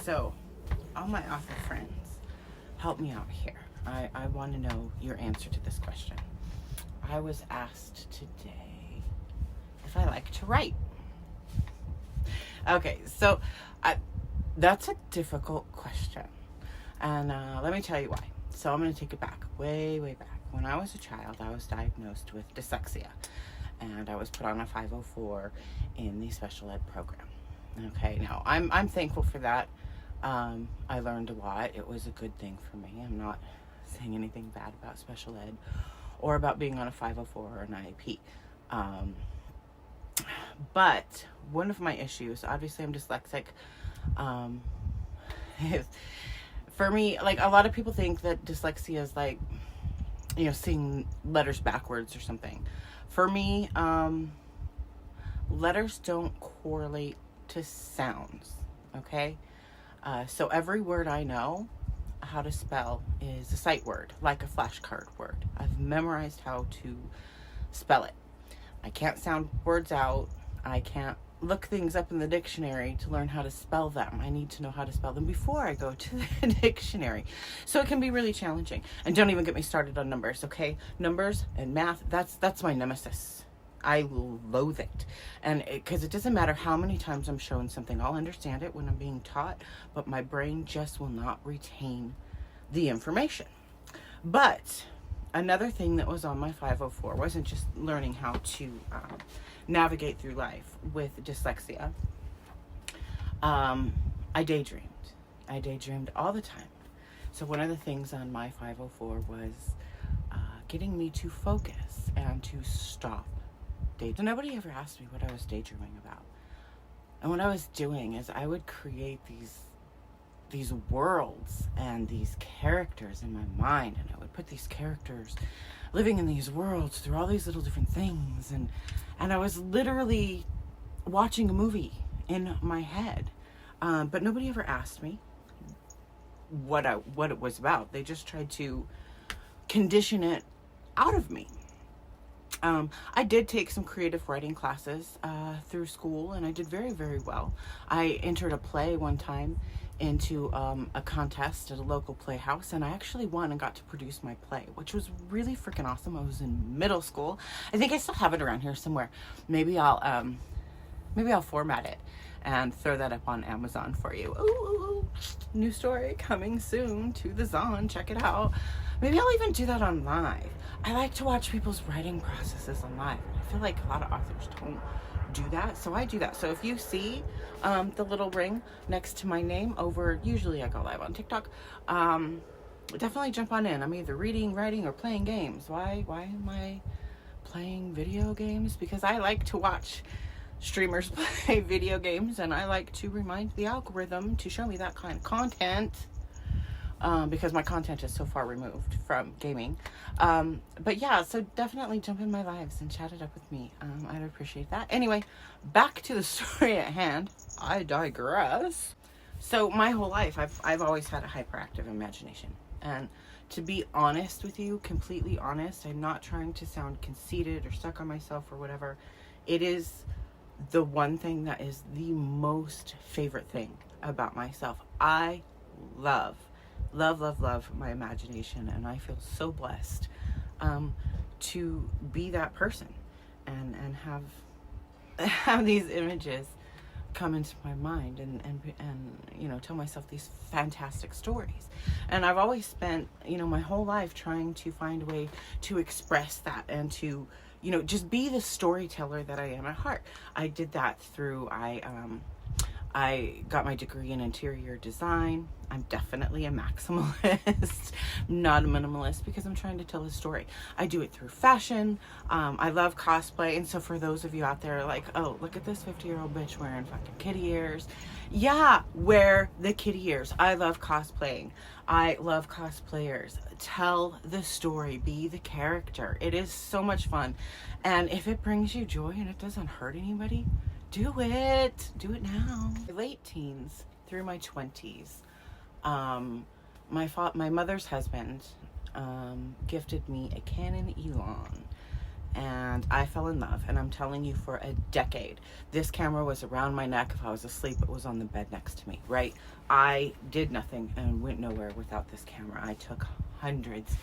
So, all my author friends, help me out here. I want to know your answer to this question. I was asked today if I like to write. Okay, so that's a difficult question. And let me tell you why. So I'm going to take it back, way, way back. When I was a child, I was diagnosed with dyslexia. And I was put on a 504 in the special ed program. Okay, now I'm thankful for that. I learned a lot. It was a good thing for me. I'm not saying anything bad about special ed or about being on a 504 or an IEP. But one of my issues, obviously I'm dyslexic, for me, like, a lot of people think that dyslexia is like, seeing letters backwards or something. For me, letters don't correlate to sounds, okay? So every word I know how to spell is a sight word, like a flashcard word. I've memorized how to spell it. I can't sound words out. I can't look things up in the dictionary to learn how to spell them. I need to know how to spell them before I go to the dictionary. So it can be really challenging. And don't even get me started on numbers, okay? Numbers and math, that's my nemesis. I loathe it. And because it doesn't matter how many times I'm shown something, I'll understand it when I'm being taught, but my brain just will not retain the information. But another thing that was on my 504 wasn't just learning how to navigate through life with dyslexia. I daydreamed. I daydreamed all the time. So one of the things on my 504 was getting me to focus and to stop daydreaming. Nobody ever asked me what I was daydreaming about. And what I was doing is I would create these worlds and these characters in my mind, and I would put these characters living in these worlds through all these little different things, and I was literally watching a movie in my head, but nobody ever asked me what it was about. They just tried to condition it out of me. I did take some creative writing classes through school, and I did very, very well. I entered a play one time into a contest at a local playhouse, and I actually won and got to produce my play, which was really freaking awesome. I was in middle school. I think I still have it around here somewhere. Maybe I'll format it and throw that up on Amazon for you. Ooh, new story coming soon to the Zon. Check it out. Maybe I'll even do that on live. I like to watch people's writing processes on live. I feel like a lot of authors don't do that, so I do that. So if you see the little ring next to my name over, usually I go live on TikTok, definitely jump on in. I'm either reading, writing, or playing games. Why am I playing video games? Because I like to watch streamers play video games, and I like to remind the algorithm to show me that kind of content, because my content is so far removed from gaming. But yeah, so definitely jump in my lives and chat it up with me. I'd appreciate that. Anyway, back to the story at hand. I digress. So my whole life, I've always had a hyperactive imagination. And to be honest with you, completely honest, I'm not trying to sound conceited or stuck on myself or whatever. It is the one thing that is the most favorite thing about myself. I love my imagination, and I feel so blessed to be that person and have these images come into my mind and tell myself these fantastic stories. And I've always spent my whole life trying to find a way to express that and to just be the storyteller that I am at heart. I did that through I got my degree in interior design. I'm definitely a maximalist, not a minimalist, because I'm trying to tell a story. I do it through fashion. I love cosplay. And so for those of you out there like, oh, look at this 50-year-old bitch wearing fucking kitty ears. Yeah, wear the kitty ears. I love cosplaying. I love cosplayers. Tell the story. Be the character. It is so much fun. And if it brings you joy and it doesn't hurt anybody, do it. Do it now. Late teens through my 20s, my mother's husband gifted me a Canon Elan. and I fell in love. And I'm telling you, for a decade, this camera was around my neck. If I was asleep, it was on the bed next to me, right? I did nothing and went nowhere without this camera. I took hundreds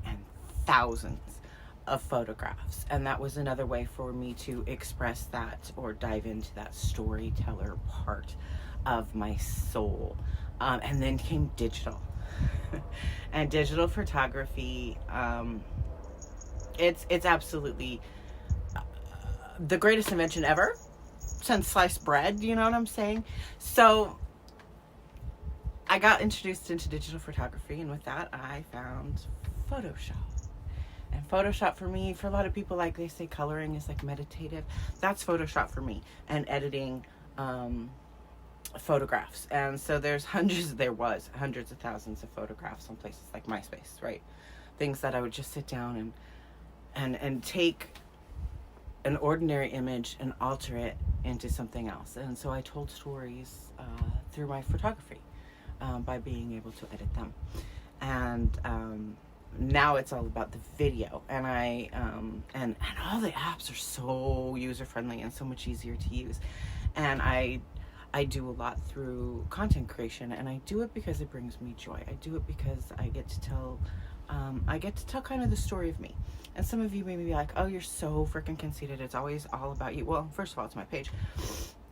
and thousands of photographs, and that was another way for me to express that or dive into that storyteller part of my soul. And then came digital. And digital photography, it's absolutely the greatest invention ever since sliced bread, you know what I'm saying? So I got introduced into digital photography, and with that I found Photoshop. And Photoshop for me, for a lot of people, like they say coloring is like meditative. That's Photoshop for me, and editing photographs. And so there was hundreds of thousands of photographs on places like MySpace, right? Things that I would just sit down and take an ordinary image and alter it into something else. And so I told stories through my photography by being able to edit them. And now it's all about the video, and and all the apps are so user friendly and so much easier to use. And I do a lot through content creation, and I do it because it brings me joy. I do it because I get to tell kind of the story of me. And some of you may be like, oh, you're so freaking conceited, it's always all about you. Well, first of all, it's my page.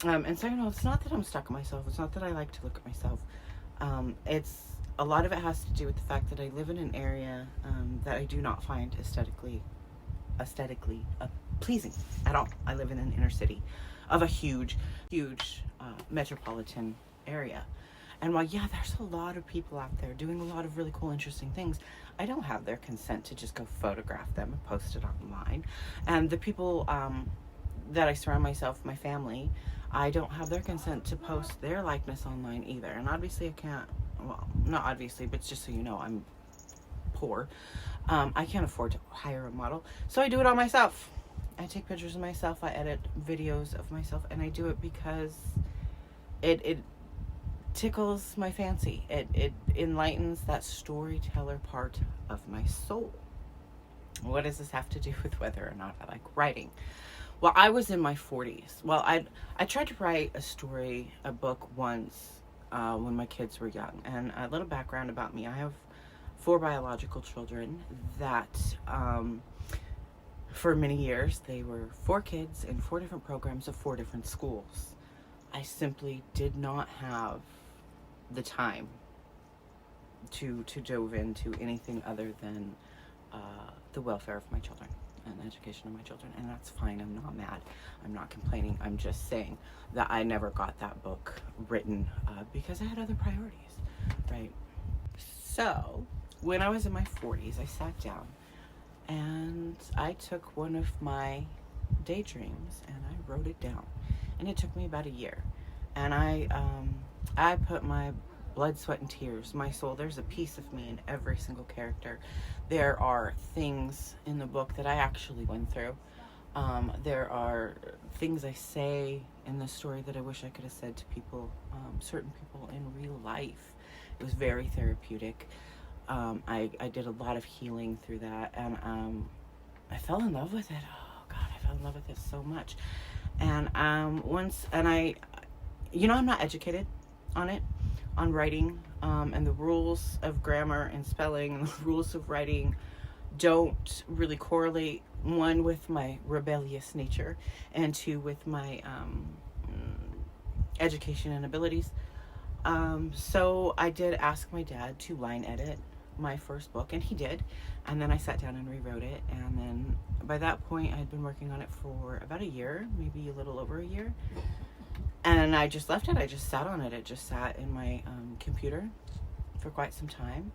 And second of all, it's not that I'm stuck on myself. It's not that I like to look at myself. A lot of it has to do with the fact that I live in an area that I do not find aesthetically pleasing at all. I live in an inner city of a huge metropolitan area. And while, yeah, there's a lot of people out there doing a lot of really cool, interesting things, I don't have their consent to just go photograph them and post it online. And the people that I surround myself, my family, I don't have their consent to post their likeness online either. And obviously I can't, well, not obviously, but just so you know, I'm poor. I can't afford to hire a model. So I do it all myself. I take pictures of myself, I edit videos of myself, and I do it because it tickles my fancy. It enlightens that storyteller part of my soul. What does this have to do with whether or not I like writing? Well, I was in my 40s. Well, I tried to write a book once when my kids were young. And a little background about me: I have 4 biological children that for many years they were 4 kids in 4 different programs of 4 different schools. I simply did not have the time to dove into anything other than the welfare of my children and the education of my children. And that's fine. I'm not mad. I'm not complaining. I'm just saying that I never got that book written because I had other priorities, right? So when I was in my 40s, I sat down and I took one of my daydreams and I wrote it down. And it took me about a year. And I put my blood, sweat, and tears, my soul. There's a piece of me in every single character. There are things in the book that I actually went through. There are things I say in the story that I wish I could have said to people, certain people in real life. It was very therapeutic. I did a lot of healing through that, and I fell in love with it. Oh God, I fell in love with it so much. And I'm not educated on writing, and the rules of grammar and spelling and the rules of writing don't really correlate, 1, with my rebellious nature, and 2, with my education and abilities. So I did ask my dad to line edit my first book, and he did. And then I sat down and rewrote it. And then by that point, I had been working on it for about a year, maybe a little over a year. And I just left it. I just sat on it. It just sat in my computer for quite some time.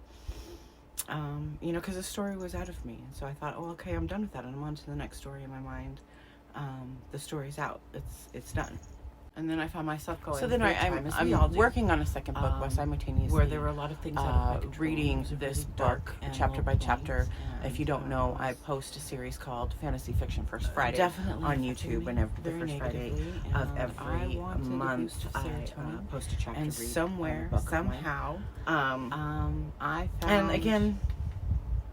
Because the story was out of me. And so I thought, oh, okay, I'm done with that. And I'm on to the next story in my mind. The story's out. It's done. And then I found myself going. So then I'm working on a second book while simultaneously, where there were a lot of things reading this book chapter by chapter. If you don't know, I post a series called Fantasy Fiction First Friday on YouTube, and the first Friday of every month I post a chapter. And somewhere, somehow, I found. And again,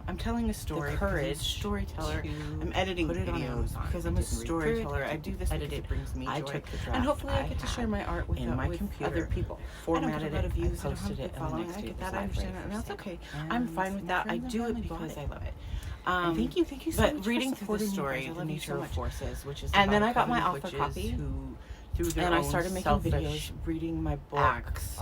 I'm telling a story. The courage I'm a storyteller. to I'm editing put it on videos Amazon. because I I'm a didn't read through it. storyteller. I I do this edited because it. it brings me I joy. took the draft And hopefully I I get to share had my art with, in my with computer, other people. formatted I don't get a lot it, of views. I I don't have posted a it, big and the following. next I day get it that. was I live understand ready that. And for that's sale. okay. And I'm fine with my that. I friends and do it family bought because it. I love it. And thank you so But much for reading through the supporting me, story, guys. I The love you Nature so of much. Forces, which is And then about I got my Covenant author witches copy, who, through their and I own started making selfish videos, reading my book. acts.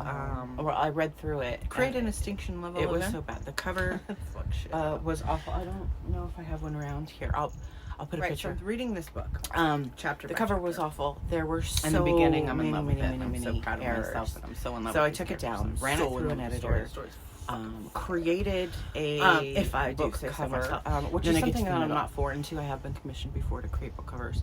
Or I read through it. Create and an extinction level. It was event. so bad. The cover Fuck shit. was awful. I don't know if I have one around here. I'll put a Right, picture. so I'm reading this book. Chapter The by cover chapter. was awful. There were so In the beginning, I'm many, in love many, with it. many, I'm many so proud of errors. myself, and I'm so in love So with I these took it characters. down, I'm ran so it through in an love with the editor, story. created a If I do book say so cover, myself, which then is I get to something the that I'm middle. not foreign to. I have been commissioned before to create book covers.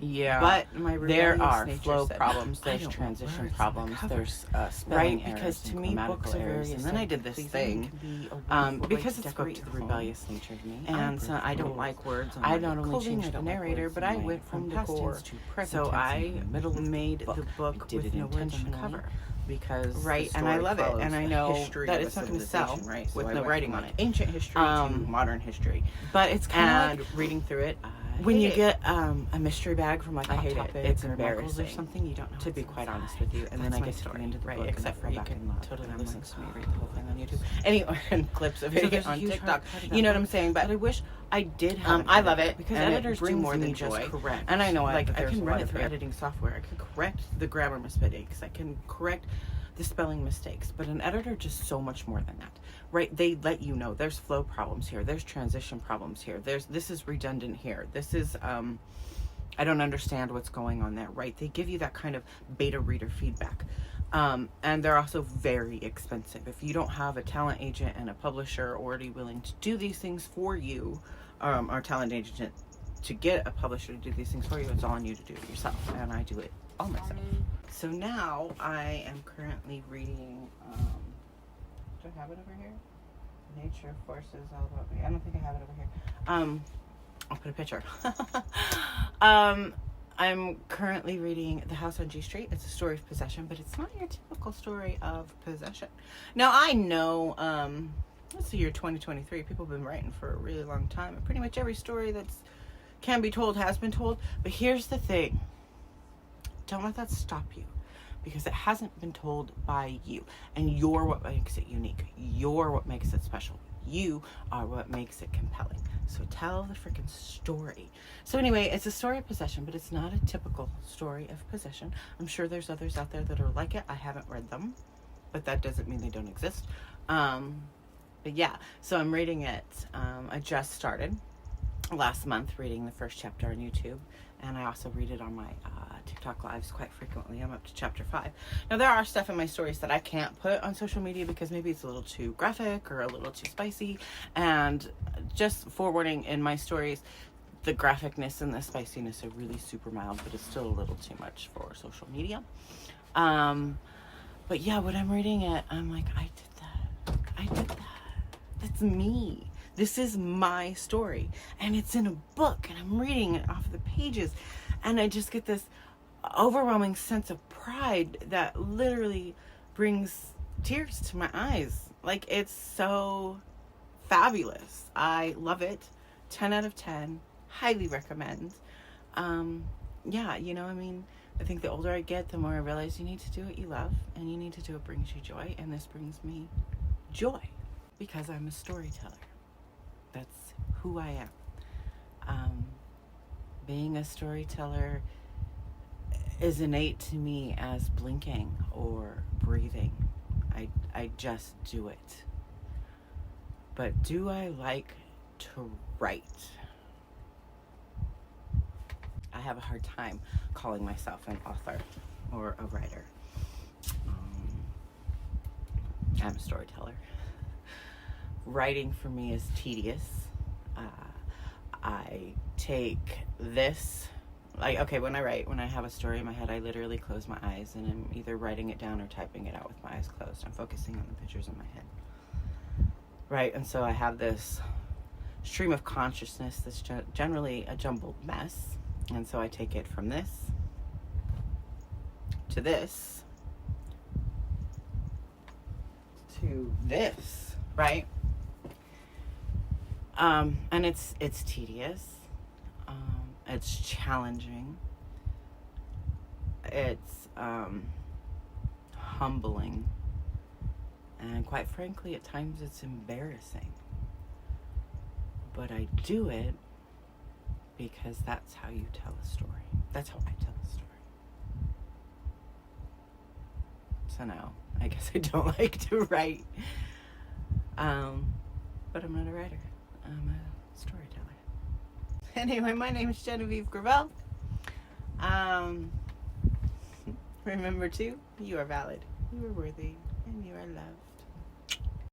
Yeah, But my there rebellious are nature flow said, problems, "I there's don't want transition words on the problems, cover." there's spelling Right, errors, because to and me, grammatical books are very errors. And then I did this aesthetically thing pleasing, can be a wonderful way because to it spoke decorate to your the home. rebellious nature of me. And so I don't like words on I my not only clothing, changed I the don't like narrator, words but in I my went from home past decor. tense to present So tense I in the middle of made the book. the book I did with it no words on the intentionally cover. because Right, the and I story love it, follows and I the know history that of it's a not going to sell civilization, right? So with I no went writing from, on like, it. ancient history to modern history. But it's kind And of reading through it, when you hate get a mystery bag from like I Hot hate it. Topic It's or Michael's or embarrassing, something, you don't know. to be what's quite inside. honest with you, and then That's I my get to the story. end of the Right, book, except for and I you fall back can in love, totally and listen listen to me to read the whole thing on YouTube. Anyway, and clips of it there's a on huge TikTok. hard part of that You know what book I'm saying? that But I wish I did have. An I love editor, it because and it editors do brings more me than joy. just correct. And I know like but I there's can a run lot it of through error. editing software. I can correct the grammar mistakes. I can correct the spelling mistakes. But an editor just so much more than that, right? They let you know there's flow problems here, there's transition problems here, this is redundant here, this is I don't understand what's going on there, right? They give you that kind of beta reader feedback. And they're also very expensive. If you don't have a talent agent and a publisher already willing to do these things for you, or talent agent to get a publisher to do these things for you, it's all on you to do it yourself. And I do it all myself. So now I am currently reading, do I have it over here? Nature Forces All About Me. I don't think I have it over here. I'll put a picture. I'm currently reading The House on G Street. It's a story of possession, but it's not your typical story of possession. Now, I know, it's the year 2023. People have been writing for a really long time, and pretty much every story that's can be told has been told. But here's the thing. Don't let that stop you, because it hasn't been told by you, and you're what makes it unique. You're what makes it special. You are what makes it compelling. So tell the freaking story. So anyway, it's a story of possession, but it's not a typical story of possession. I'm sure there's others out there that are like it. I haven't read them, but that doesn't mean they don't exist. But yeah, so I'm reading it. I just started last month reading the first chapter on YouTube, and I also read it on my TikTok lives quite frequently. I'm up to chapter 5. Now, there are stuff in my stories that I can't put on social media because maybe it's a little too graphic or a little too spicy, and just forewarning, in my stories, the graphicness and the spiciness are really super mild, but it's still a little too much for social media. But yeah, when I'm reading it, I'm like, I did that. That's me. This is my story, and it's in a book, and I'm reading it off the pages, and I just get this overwhelming sense of pride that literally brings tears to my eyes. Like, it's so fabulous. I love it. 10 out of 10. Highly recommend. Yeah, you know, I mean, I think the older I get, the more I realize you need to do what you love, and you need to do what brings you joy, and this brings me joy because I'm a storyteller. That's who I am. Being a storyteller is innate to me as blinking or breathing. I just do it. But do I like to write? I have a hard time calling myself an author or a writer. I'm a storyteller. Writing for me is tedious. I take this, like, okay, when I have a story in my head, I literally close my eyes and I'm either writing it down or typing it out with my eyes closed. I'm focusing on the pictures in my head. Right, and so I have this stream of consciousness that's generally a jumbled mess. And so I take it from this to this to this, right? And it's tedious. It's challenging. It's humbling. And quite frankly, at times it's embarrassing. But I do it because that's how you tell a story. That's how I tell a story. So no, I guess I don't like to write. But I'm not a writer. I'm a storyteller. Anyway, my name is Genevieve Gravel. Remember too, you are valid, you are worthy, and you are loved.